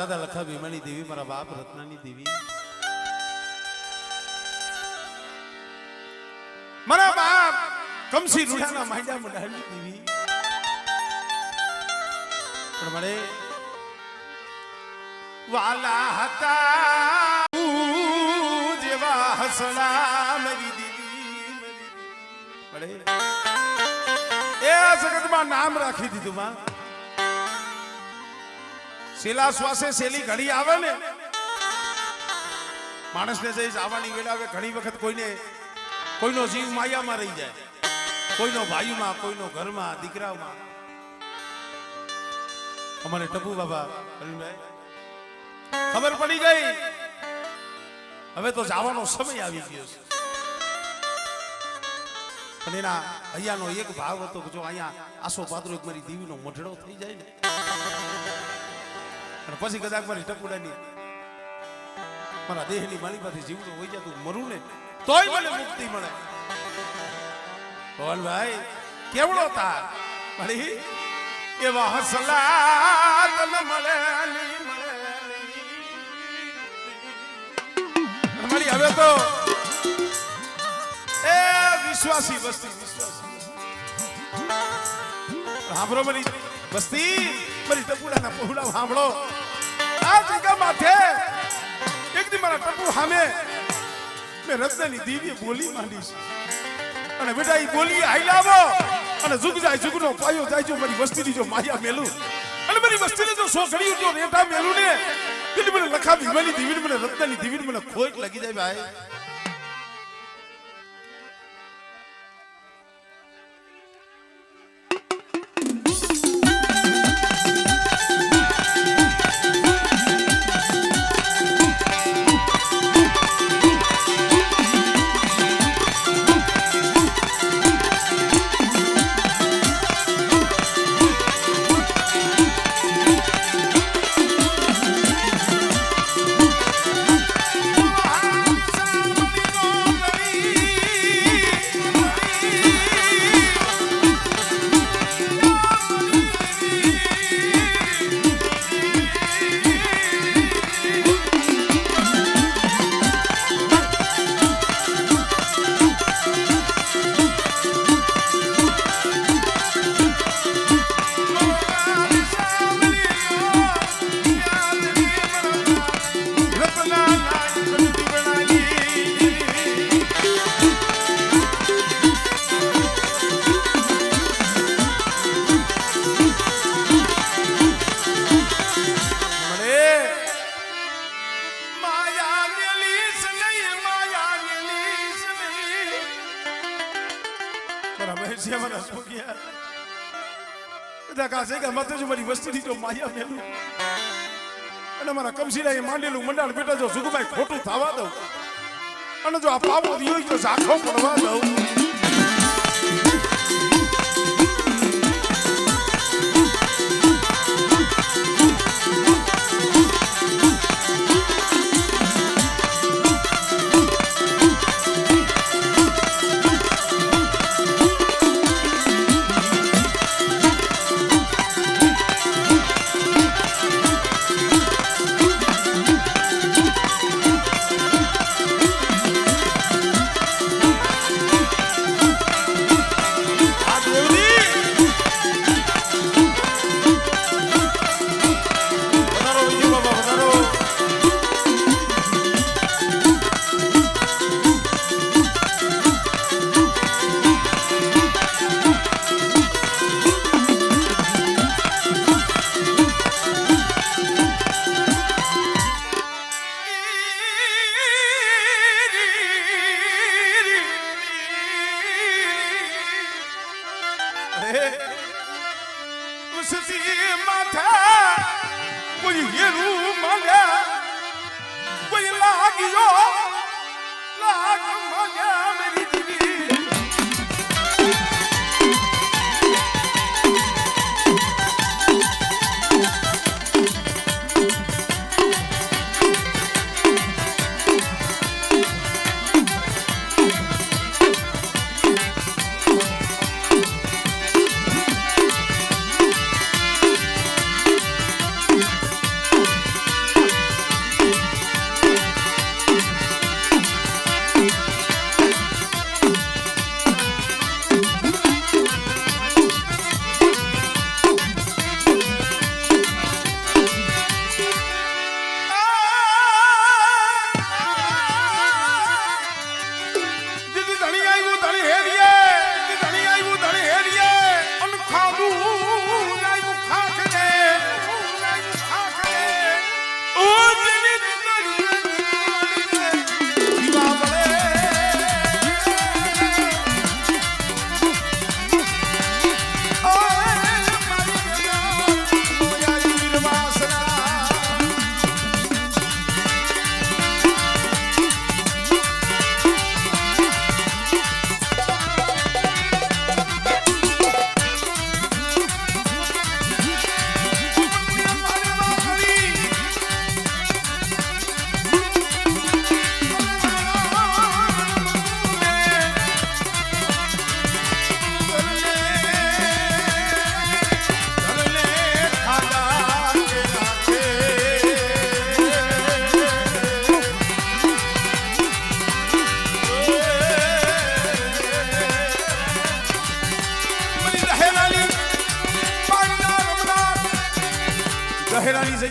દાદા લખા ભીમાની દેવી, મારા બાપ રત્નાની દેવી, મારા બાપ કમસી રૂડાના માંડ્યા મંડાની દેવી. પણ મને વાલા હતા જેવા હસણા મારી દેવી, મળે એ જગતમાં નામ રાખી દીધું માં. સેલા શ્વાસે સેલી ઘડી આવે ને, માણસને જઈ આવવાની વેળ આવે, ઘણી વખત કોઈનો જીવ માયામાં રહી જાય, કોઈનો ભાઈમાં, કોઈનો ઘરમાં, દીકરામાં. અમારે ટપુ બાબા ખબર પડી ગઈ હવે તો જવાનો સમય આવી ગયો છે. પણ એના અહીંયાનો એક ભાવ હતો કે જો અહીંયા આસો પાત્રો એક મારી દેવીનો મોઢડો થઈ જાય ને, અને પછી કદાચ મારી ટપુડાની મારા દેહની મારી પાસે જીવતો હોય જાય, તું મરું ને તોય મને મુક્તિ મળે. બોલ ભાઈ કેવડો તાર મળી એવા હસલા તને મળે મળી. હવે તો એ વિશ્વાસી વસ્તી, વિશ્વાસી સાંભળો મારી વસ્તી, મારી ટપુડાના પહોળા સાંભળો. આ જગ્યા માથે એક દી મારા ટપુ સામે મેં રત્નની દિવ્ય બોલી માંડી છે, અને બેટા એ બોલી હાઈલાવો અને જુગ જાય જુગનો પાયો જાય. જો મારી વસ્તીની જો માયા મેલું અને મારી વસ્તીને જો સો ઘડી જો રેટા મેલું ને, એટલે મને લખા ભીમાની દેવી, મને રત્નની દેવી, મને ખોટ લાગી જાય ભાઈ. મારી વસ્તીની જો માયા મેલું અને મારા કમસીરાએ માંડેલું મંડાળ બેટા જો સુખભાઈ ખોટું થવા દઉં, અને જો આ પાવો દિયો જો ઝાખો પડવા દઉં.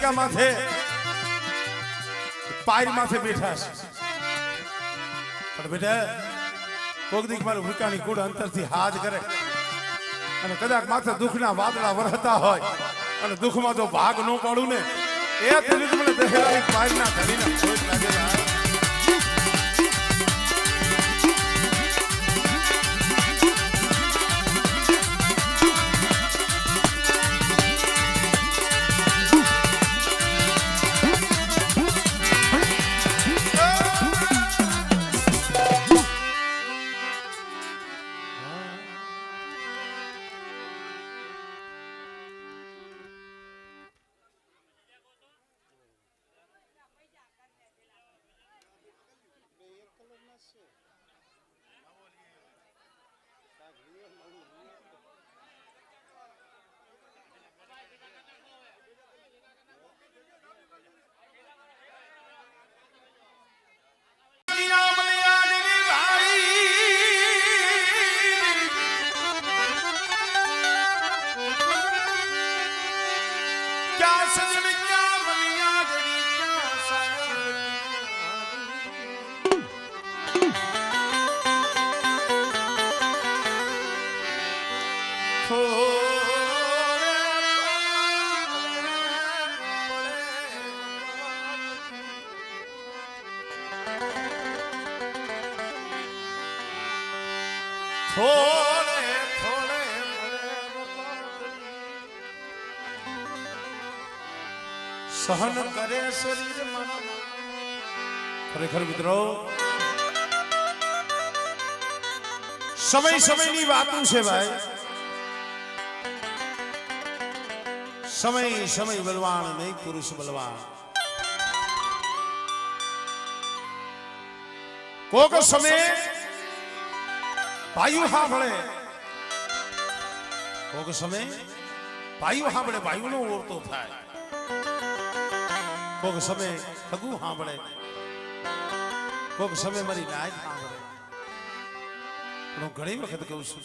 જગ્યા માથે પાયર માથે બેઠા છે પણ બેટા કોક દીક મારું ભૂકાની કુડ અંતરથી હાજ કરે અને કદાચ માથે દુઃખના વાદળા વરસતા હોય અને દુઃખમાં જો ભાગ ન પાડું ને એ તેની મને દહેરાઈ પાયરના ધણીના ખોટ લાગેલા થોડે થોડે સહન કરે શરીર મન ખરેખર મિત્રો સમય સમયની વાતો છે ભાઈ સમય સમય બલવાન નહીં પુરુષ બલવાન કોક સમય ભાઈઓ સાંભળે કોક સમય ભાઈઓ સાંભળે ભાઈઓનો ઓળતો થાય કોક સમય હગુ સાંભળે કોક સમય મારી નાય સાંભળે પણ હું ઘણી વખત કહું છું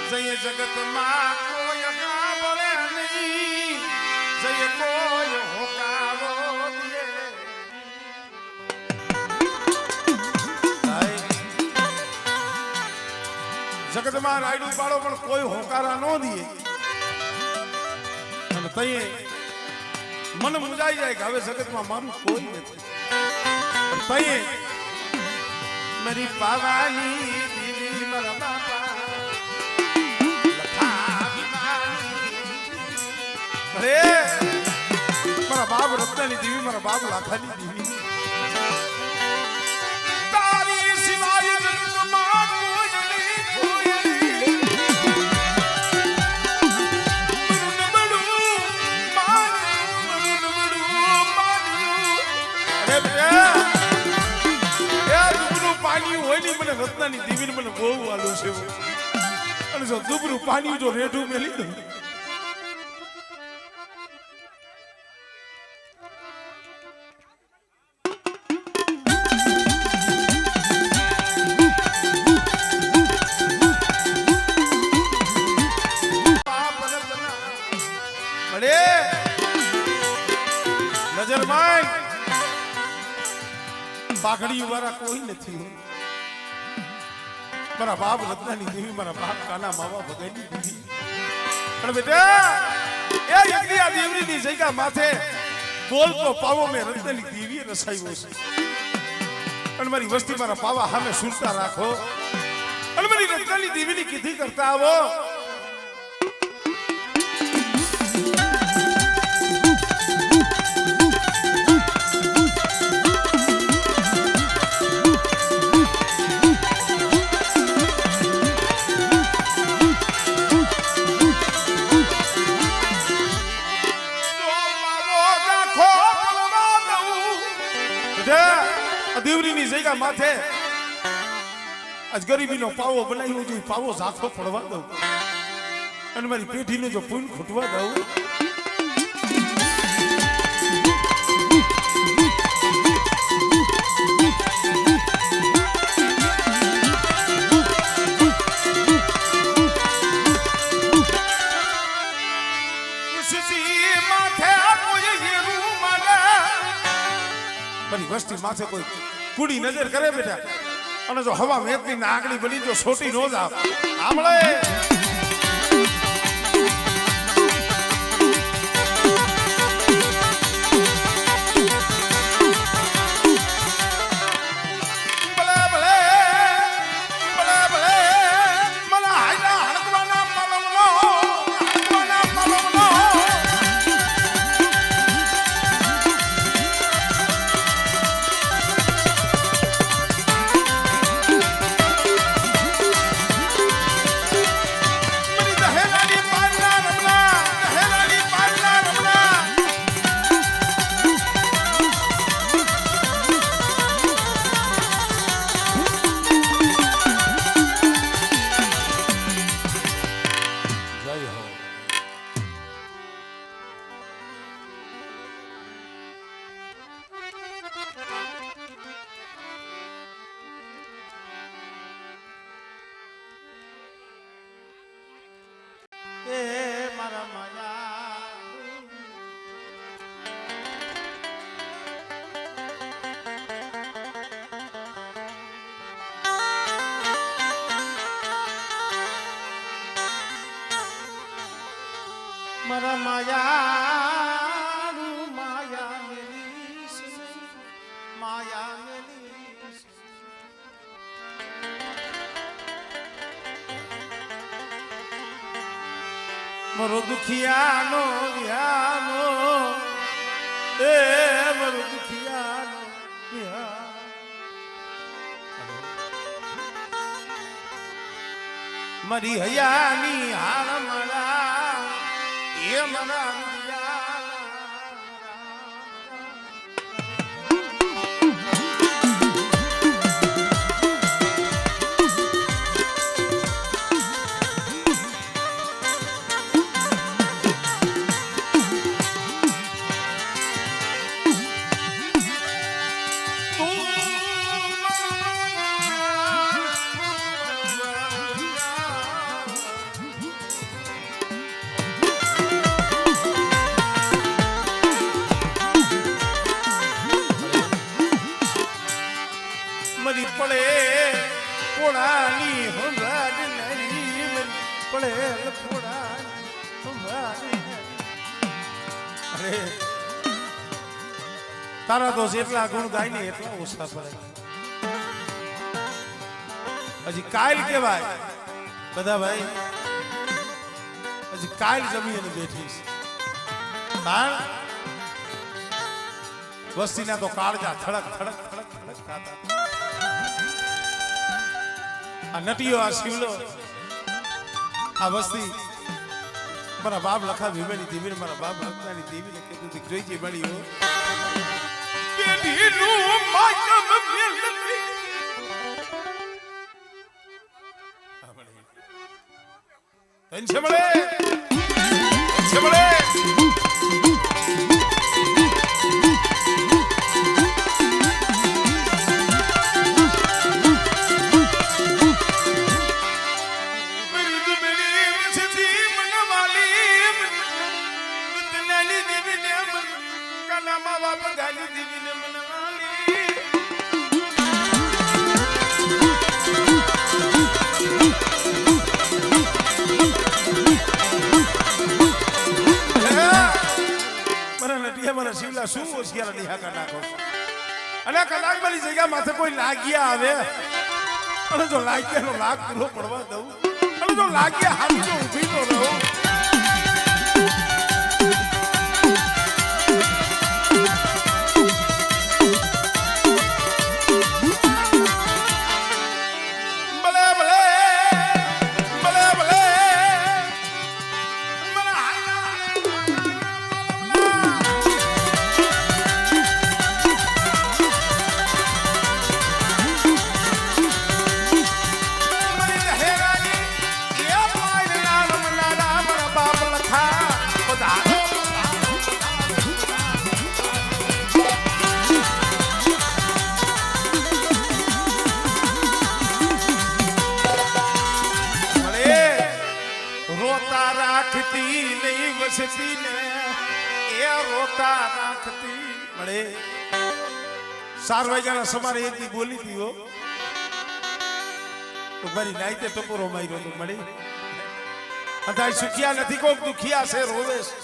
જય જગતમાં કોઈ સાંભળે નહીં જય કોઈ હોકારો દે જગતમાં રાયડું પાડો પણ કોઈ હોકારા ન દે અને તઈએ મન મુજાઈ જાય કે હવે જગતમાં મારું કોઈ નથી તઈએ મારી પાવાની દીદી મારા બાપા અરે મારા બાપ રત્નાની દેવી મારા બાપ લાખાની દેવી તારી સિવાય જગતમાં મને રત્નાની દેવીને મને બહુ વાલું છે અને જો દુબરું પાણી જો રેઢું મેલી દઉં નજર માય પાઘડી વાળા કોઈ નથી મારા બાપ રત્નાની દેવી મારા બાપ કાના માવા ભગાઈની દેવી પણ બેટા એ યજ્ઞ આ દેવરીની જગ્યા માથે બોલતો પાવો મે રત્નાની દેવી રસાયો છે અને મારી વસ્તી મારા પાવા સામે સુરતા રાખો અને મારી રત્નાની દેવીની કીધી કરતા આવો દેવરીની જગ્યા માથે આજ ગરીબીનો પાવો બનાવ્યો છે પાવો ઝાખો પડવા દઉં અને મારી પેઢીને જો પૂન ખૂટવા દઉં ખુશી મારી વસ્તી માથે કોઈ કુડી નજર કરે બેટા અને જો હવા વેતની નાગડી બની જો છોટી નો જ આમળે મારા માયા માયા મેલીશ માયા મેલીશ મારો દુખિયાનો વિહાનો એ મારો દુખિયાનો વિહાનો મારી હયાની હાલ મારા ये मना મરી પડે પોળાની હંગાર નહીં પડે પોળાની હંગાર અરે તારા તો જેટલા ગુણ ગાય ને એટલા ઓછા પડે હજી કાલ કેવાય બધા ભાઈ હજી કાલ જમીને બેઠી છે કારણ વસ્તીના તો કાળજા થડક થડક થડક થડક ખાતા આ નટીઓ આ શિવલો આ વસ્તી મારા બાપ લખા ભીમેની દેવીને મારા બાપ લખતાની દેવીને કીધું કે જોઈ જે મળી હો બેટીનું માયમ મેલતી તન મળે શિવલા શું હોશિયાર નિહાકા નાખો અને કદાચ મારી જગ્યા માથે કોઈ લાગ્યા આવે અને જો લાગ્યાનો લાગ પૂરો પડવા દઉં અને જો લાગ્યા હાથ તો ઊભી તો રહું 4 વાગ્યાના સમારે એક દી બોલી હતી હો તો મારી નાઈતે ટપોરો માર્યો તો મળી અત્યારે સુખિયા નથી કોક દુખિયા છે રોવે છે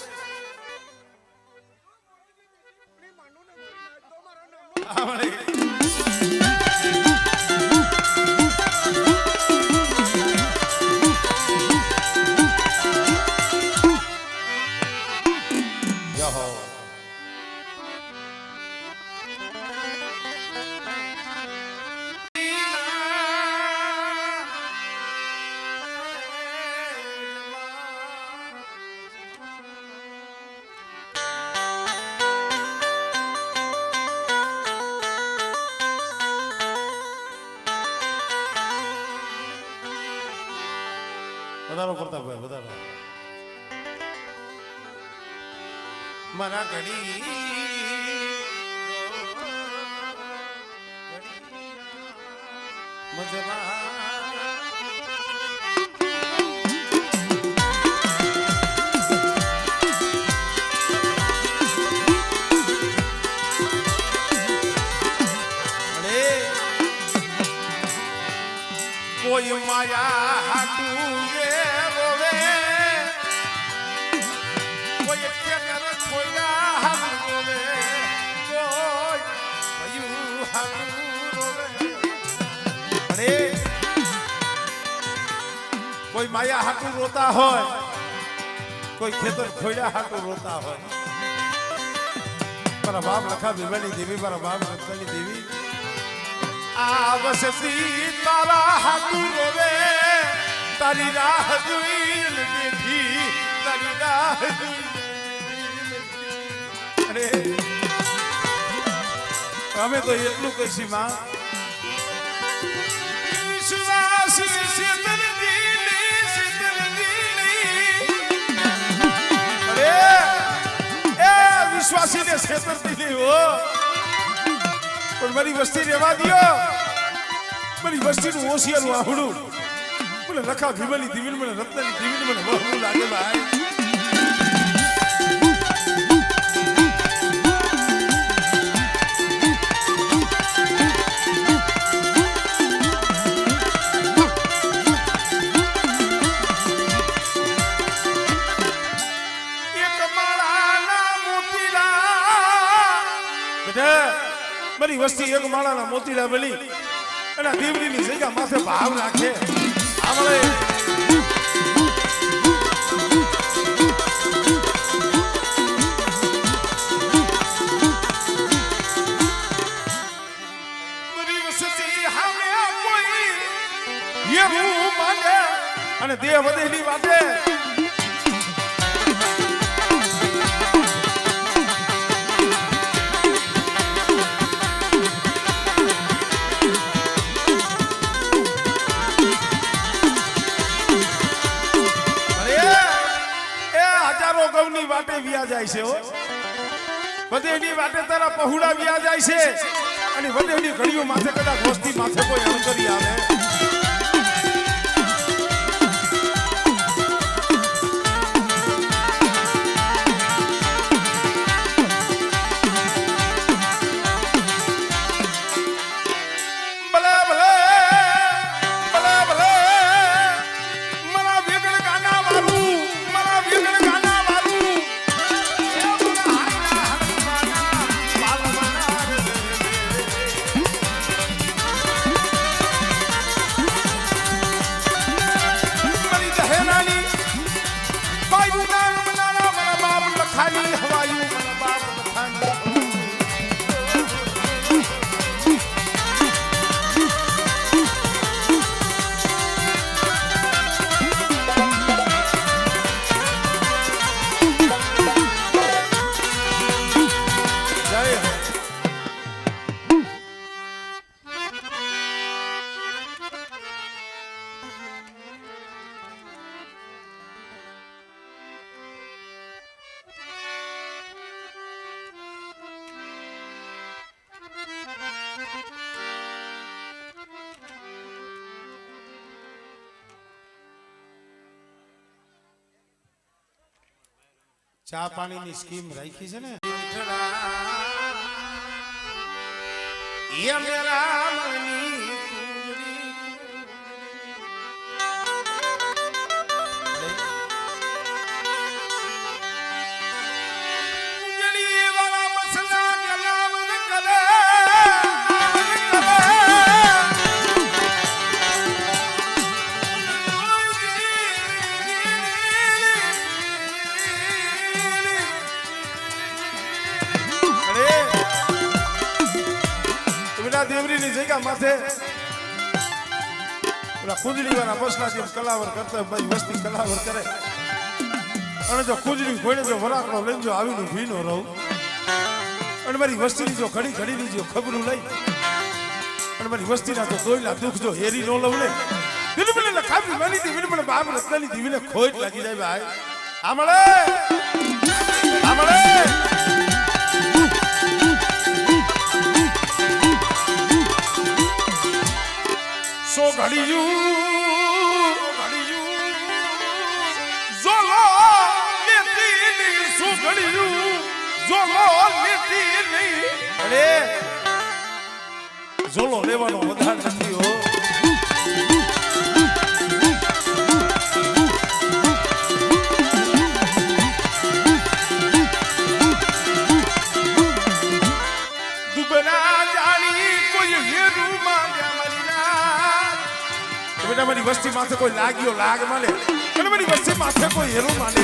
આ મળી વધારો પ્રતાપભાઈ વધારો મારા ઘડી કોઈ માયા હાટું કોઈ માયા હાટું રોતા હોય કોઈ ખેતર ખોડ્યા હાટું રોતા હોય મારા બાપ લખા ભીમાની દેવી મારા બાપ રત્નાની દેવી આ વસતી તારા હાટું રોવે તારી રાહ જોઈને બેઠી તારી રાહ અરે અમે તો એટલું કહીશું માં વિશ્વાસી ને છેતરતી નહીં હો પણ મારી વસ્તી રહેવા દો મારી વસ્તીનું હોશિયારું આહડું મને લખા ભીમલી દીવીને મને રત્નાની દીવીને મને બહુ લાગે ભાઈ મારી વસ્તી એક માળાના મોતીડા બની અને દીવડીની જગ્યા માથે ભાવ રાખે આવડે મારી વસ્તી હામે કોઈ એવું માને અને દેહ વધેલી વાતે વાટે વ્યા જાય છે હો વધેની વાટે તારા પहुડા વ્યા જાય છે અને વધેની ઘડીઓ માથે કદાચ વસ્તી માથે કોઈ અણકરી આવે ચા પાણીની સ્કીમ રાખી છે ને ये मेरा मनी कुंजड़ी वाला मसला कलावन करे દેવરી ની જગ્યા માથે ઓલા કુંજડી વાળા બસલા જેમ કલાવર કરતા ભાઈ વસ્તી કલાવર કરે અને જો કુંજડી ખોઈને જો વરાકડો લઈને જો આવીને ભીનો રહું અને મારી વસ્તીની જો ઘડી ઘડીની જો ખબરું લઈ અને મારી વસ્તીના તો દોયલા દુઃખ જો હેરી ન લઉં ને વિનમણે ખાબી માની દી વિનમણે બાપ રત્નાની દીવીને ખોટ લાગી જાય ભાઈ આમળે આમળે સો ઘડિયું ઝોલો લેતી સો ઘડિયું ઝોલો લેતી અરે ઝોલો લેવાનો વધાર નથી હો દુબના જાણી કોઈ હેરું માંગ્યા મારી વસ્તી માથે કોઈ લાગ્યો લાગ માને અને મારી વસ્તી માથે કોઈ હેરું માને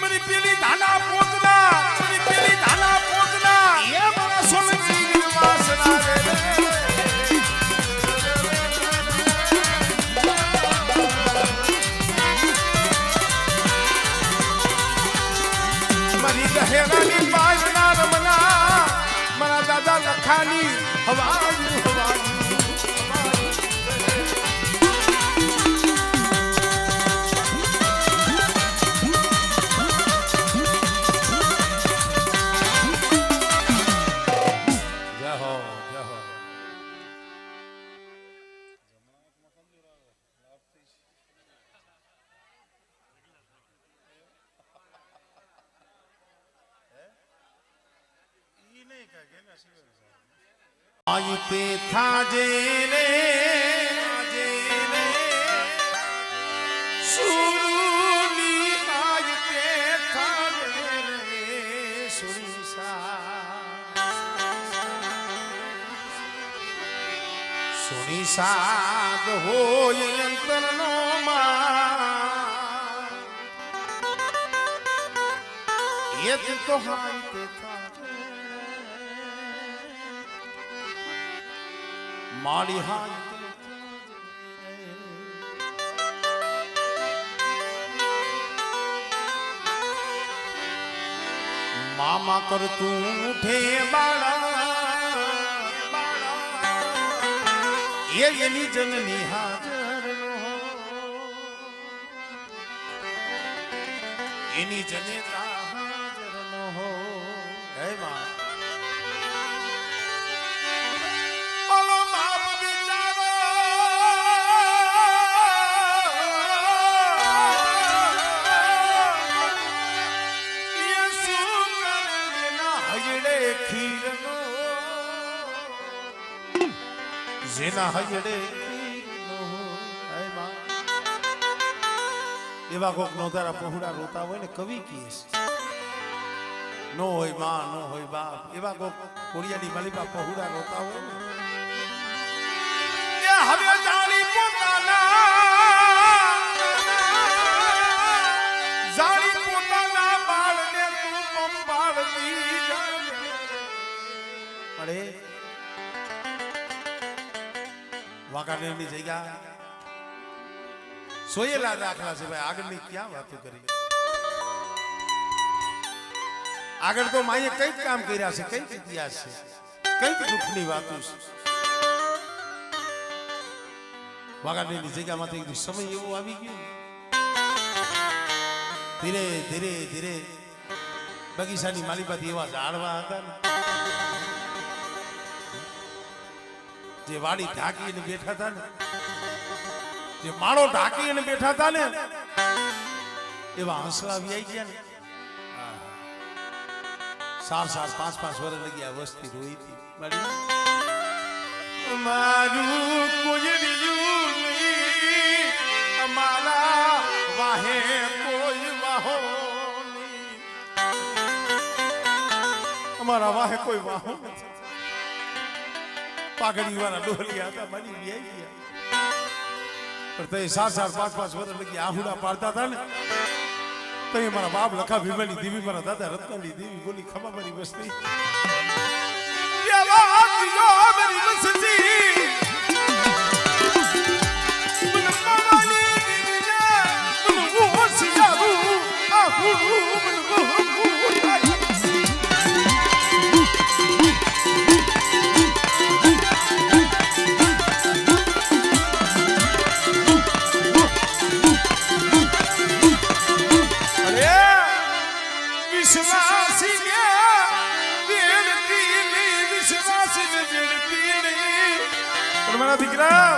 મારી પેલી ધાના પોતના એ મારા સોલંકી વાસના રે હેરાની બાજના રમના મારા દાદા લખાની હવાયું જય હો જય હો आई पे था जेने सुरुली आई पे था जेने सुनी साद होय अंतरनो मा ये तो हाई पे था माड़ी हाय मामा कर तू उठे बाड़ा ये नी जननी हाजर नो एनी जनेता हाजर नो हो हे मां જેના હયડે એવા કોક નો તારા પહોળા રોતા હોય ને કવિ કીએ નો હોય માં નો હોય બાપ એવા કોક કોડિયાની માલિકા પહોળા રોતા હોય ને એ હવે જાણી પોતાના બાળને તું પંપાળતી અરે વાંકાનેરની જગ્યા સોયેલા દાખલા છે ભાઈ આગળની ક્યાં વાતો કરી આગળ તો માએ કઈક કામ કર્યા છે કઈક ઇતિહાસ છે કઈક દુઃખની વાતો છે વાંકાનેરની જગ્યામાંથી સમય એવો આવી ગયો ધીરે ધીરે ધીરે બગીચાની માલિપાથી એવા ઝાડવા હતા ને જે વાડી ઢાંકીને બેઠા હતા ને, જે માળો ઢાંકીને બેઠા હતા ને, એવા હંસલા આવી ગયા ને. 4-4, 5-5 વર્ષ લગી આ વસ્તી રોઈ હતી. મારું કોઈ અમારા વાહે કોઈ વાહો નહીં, અમારા વાહે કોઈ વાહો નથી. પાઘડી વાળા ડોલિયા હતા, બની ગયા. પણ તે 4-4, 5-5 વર્ષ લગી આહુડા પાડતા હતા ને, તો એ મારા બાપ લખા ભીમાની દેવી, મારા દાદા રત્નાની દેવી બોલી ખમા મારી વસ્તી. દીકરા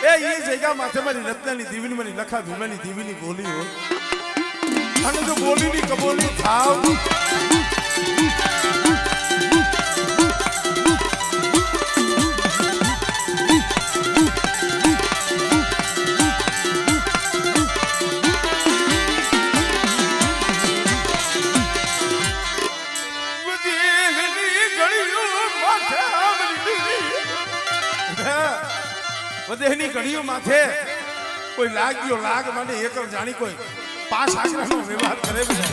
એ જગ્યા માથે મારી રત્નાની દેવીની, મારી લખા ભીમાની દેવીની બોલી હોય, અને જો બોલીની કબોલી થાવ વધેની ઘડીઓ માથે કોઈ લાગ્યો લાગ મને એક જાણી કોઈ 5 આંકડાનો વ્યવહાર કરે છે.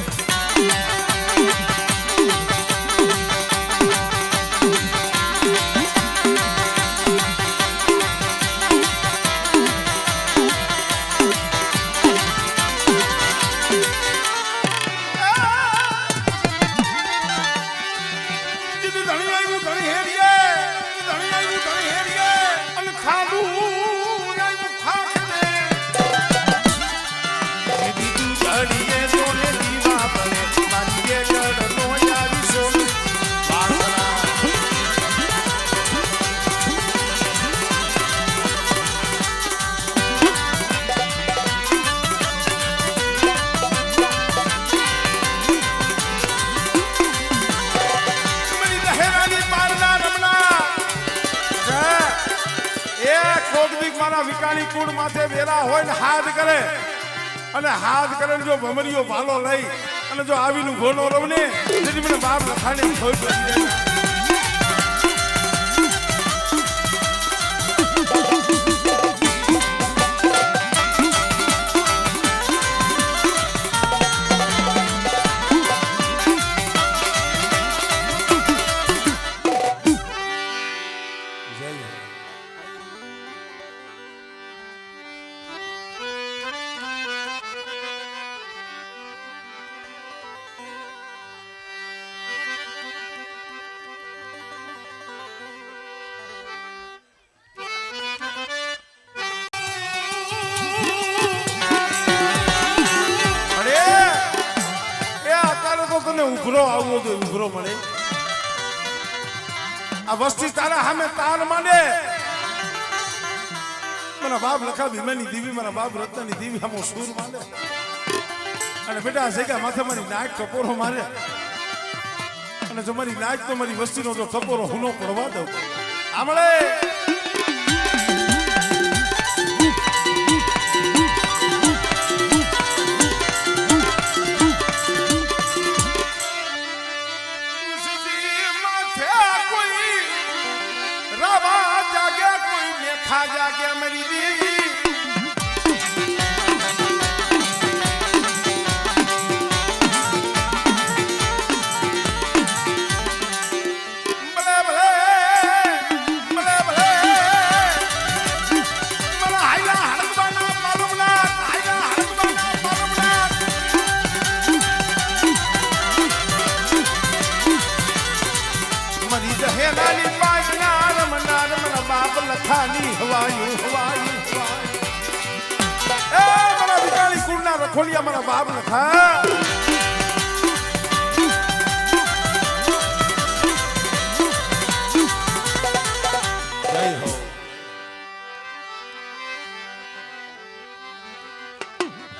વિકાણી કુળ માથે વેરા હોય ને હાથ કરે, અને હાથ કરે જો ભમરીઓ ભાલો લઈ અને જો આવીનું ભોનો રવને જેથી મને બાપ લખાણી ખોઈ પડી જાય. ઉભરો આવવો જોઈએ, ઉભરો મળે. આ વસ્તી તારા સામે તાર માંડે. મારા બાપ લખા ભીમાની દેવી, મારા બાપ રત્નાની દેવી સામો સૂર માંડે. અને બેટા આ જગ્યા માથે મારી નાક ટપોરો મારે, અને જો મારી નાક તો મારી વસ્તીનો જો ટપોરો હુનો પડવા દઉં આમળે. जागे मेरी देवी लखानी हवायू हवायू हवायू ए मना विकाली कुलना रखोलिया मना बाप लखा